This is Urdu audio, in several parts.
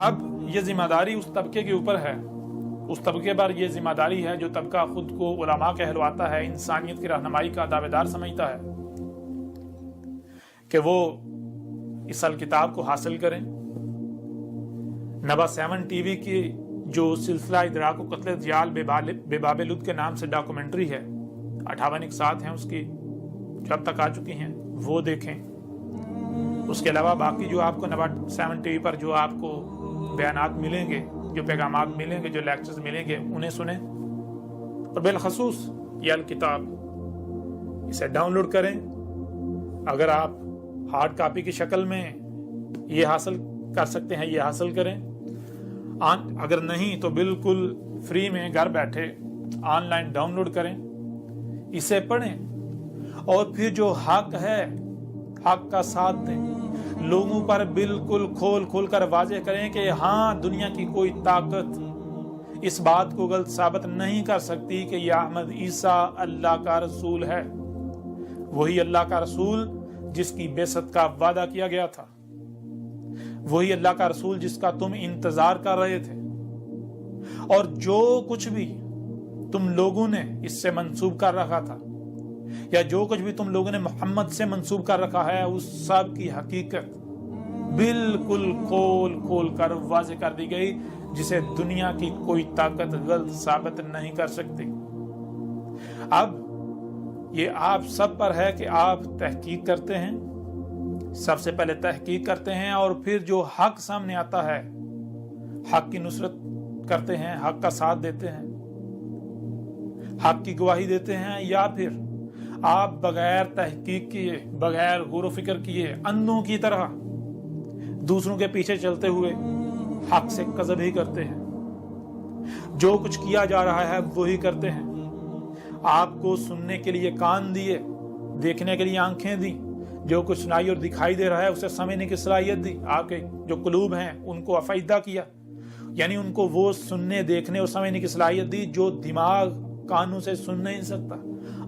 اب یہ ذمہ داری اس طبقے کے اوپر ہے، اس طبقے پر یہ ذمہ داری ہے جو طبقہ خود کو علماء کہلواتا ہے، انسانیت کی رہنمائی کا دعوے دار سمجھتا ہے، کہ وہ اس الکتاب کو حاصل کریں۔ نبا 7 ٹی وی کی جو سلسلہ ادراک و قتل دیال بے باب لد کے نام سے ڈاکومنٹری ہے، 58 اقساط ہیں اس کی جو اب تک آ چکی ہیں، وہ دیکھیں۔ اس کے علاوہ باقی جو آپ کو نبا 7 ٹی وی پر جو آپ کو بیانات ملیں گے، جو پیغامات ملیں گے، جو لیکچرز ملیں گے، انہیں سنیں۔ اور بالخصوص یہ الکتاب، اسے ڈاؤن لوڈ کریں۔ اگر آپ ہارڈ کاپی کی شکل میں یہ حاصل کر سکتے ہیں، یہ حاصل کریں۔ اگر نہیں تو بالکل فری میں گھر بیٹھے آن لائن ڈاؤن لوڈ کریں، اسے پڑھیں، اور پھر جو حق ہے حق کا ساتھ دیں، لوگوں پر بالکل کھول کر واضح کریں کہ ہاں، دنیا کی کوئی طاقت اس بات کو غلط ثابت نہیں کر سکتی کہ یہ احمد عیسیٰ اللہ کا رسول ہے، وہی اللہ کا رسول جس کی بعثت کا وعدہ کیا گیا تھا، وہی اللہ کا رسول جس کا تم انتظار کر رہے تھے۔ اور جو کچھ بھی تم لوگوں نے اس سے منسوب کر رکھا تھا، یا جو کچھ بھی تم لوگوں نے محمد سے منسوب کر رکھا ہے، اس سب کی حقیقت بالکل کھول کر واضح کر دی گئی، جسے دنیا کی کوئی طاقت غلط ثابت نہیں کر سکتی۔ اب یہ آپ سب پر ہے کہ آپ تحقیق کرتے ہیں، سب سے پہلے تحقیق کرتے ہیں، اور پھر جو حق سامنے آتا ہے حق کی نصرت کرتے ہیں، حق کا ساتھ دیتے ہیں، حق کی گواہی دیتے ہیں، یا پھر آپ بغیر تحقیق کیے، بغیر غور و فکر کیے، اندھوں کی طرح دوسروں کے پیچھے چلتے ہوئے حق سے کذب ہی کرتے ہیں۔ جو کچھ کیا جا رہا ہے وہی کرتے ہیں۔ آپ کو سننے کے لیے کان دیے، دیکھنے کے لیے آنکھیں دی، جو کچھ سنائی اور دکھائی دے رہا ہے اسے سمجھنے کی صلاحیت دی، آپ کے جو قلوب ہیں ان کو افیدہ کیا، یعنی ان کو وہ سننے، دیکھنے اور سمجھنے کی صلاحیت دی جو دماغ کانوں سے سن نہیں سکتا،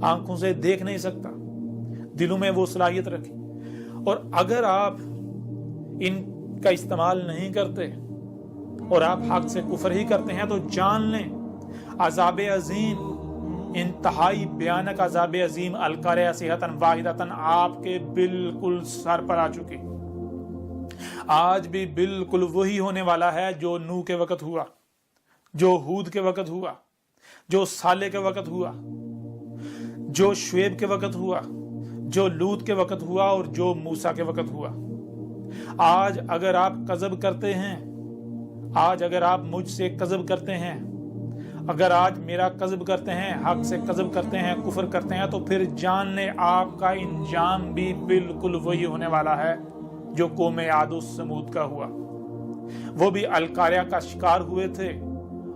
آنکھوں سے دیکھ نہیں سکتا، دلوں میں وہ صلاحیت رکھی۔ اور اگر آپ ان کا استعمال نہیں کرتے اور آپ حق سے کفر ہی کرتے ہیں، تو جان لیں عذاب عظیم، انتہائی بھیانک عذاب عظیم، القارعہ صیحۃ واحدۃ آپ کے بالکل سر پر آ چکی۔ آج بھی بالکل وہی ہونے والا ہے جو نوح کے وقت ہوا، جو ہود کے وقت ہوا، جو صالح کے وقت ہوا، جو شعیب کے وقت ہوا، جو لوط کے وقت ہوا، اور جو موسیٰ کے وقت ہوا۔ آج اگر آپ کذب کرتے ہیں، آج اگر آپ مجھ سے کذب کرتے ہیں، اگر آج میرا کذب کرتے ہیں، حق سے کذب کرتے ہیں، کفر کرتے ہیں، تو پھر جان لیں آپ کا انجام بھی بالکل وہی ہونے والا ہے جو قوم عاد و ثمود کا ہوا۔ وہ بھی القارعہ کا شکار ہوئے تھے،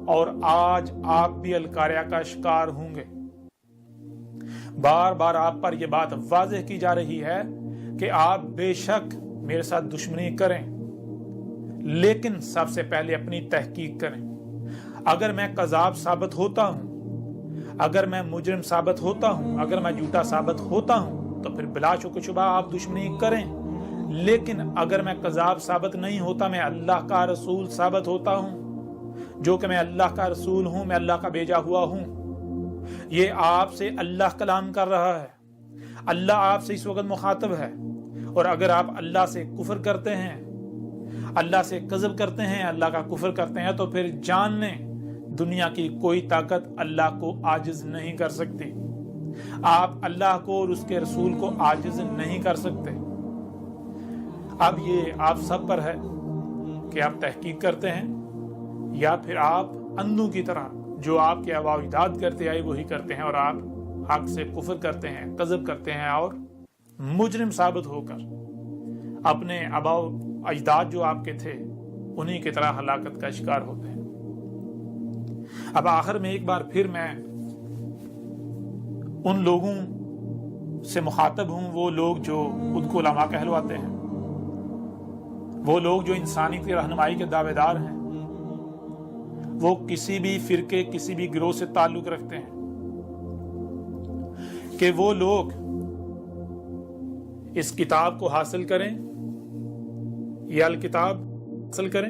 اور آج آپ بھی القارعہ کا شکار ہوں گے۔ بار بار آپ پر یہ بات واضح کی جا رہی ہے کہ آپ بے شک میرے ساتھ دشمنی کریں، لیکن سب سے پہلے اپنی تحقیق کریں۔ اگر میں کذاب ثابت ہوتا ہوں، اگر میں مجرم ثابت ہوتا ہوں، اگر میں جھوٹا ثابت ہوتا ہوں، تو پھر بلا شک و شبہ آپ دشمنی کریں۔ لیکن اگر میں کذاب ثابت نہیں ہوتا، میں اللہ کا رسول ثابت ہوتا ہوں، جو کہ میں اللہ کا رسول ہوں، میں اللہ کا بھیجا ہوا ہوں۔ یہ آپ سے اللہ کلام کر رہا ہے، اللہ آپ سے اس وقت مخاطب ہے۔ اور اگر آپ اللہ سے کفر کرتے ہیں، اللہ سے کذب کرتے ہیں، اللہ کا کفر کرتے ہیں، تو پھر جان لیں دنیا کی کوئی طاقت اللہ کو عاجز نہیں کر سکتی۔ آپ اللہ کو اور اس کے رسول کو عاجز نہیں کر سکتے۔ اب یہ آپ سب پر ہے کہ آپ تحقیق کرتے ہیں، یا پھر آپ اندھوں کی طرح جو آپ کے آباء و اجداد کرتے آئے وہی کرتے ہیں، اور آپ حق سے کفر کرتے ہیں، کذب کرتے ہیں، اور مجرم ثابت ہو کر اپنے آباء و اجداد جو آپ کے تھے انہی کی طرح ہلاکت کا شکار ہوتے ہیں۔ اب آخر میں ایک بار پھر میں ان لوگوں سے مخاطب ہوں، وہ لوگ جو خود کو علماء کہلواتے ہیں، وہ لوگ جو انسانیت کی رہنمائی کے دعوے دار ہیں، وہ کسی بھی فرقے، کسی بھی گروہ سے تعلق رکھتے ہیں، کہ وہ لوگ اس کتاب کو حاصل کریں، یہ الکتاب حاصل کریں،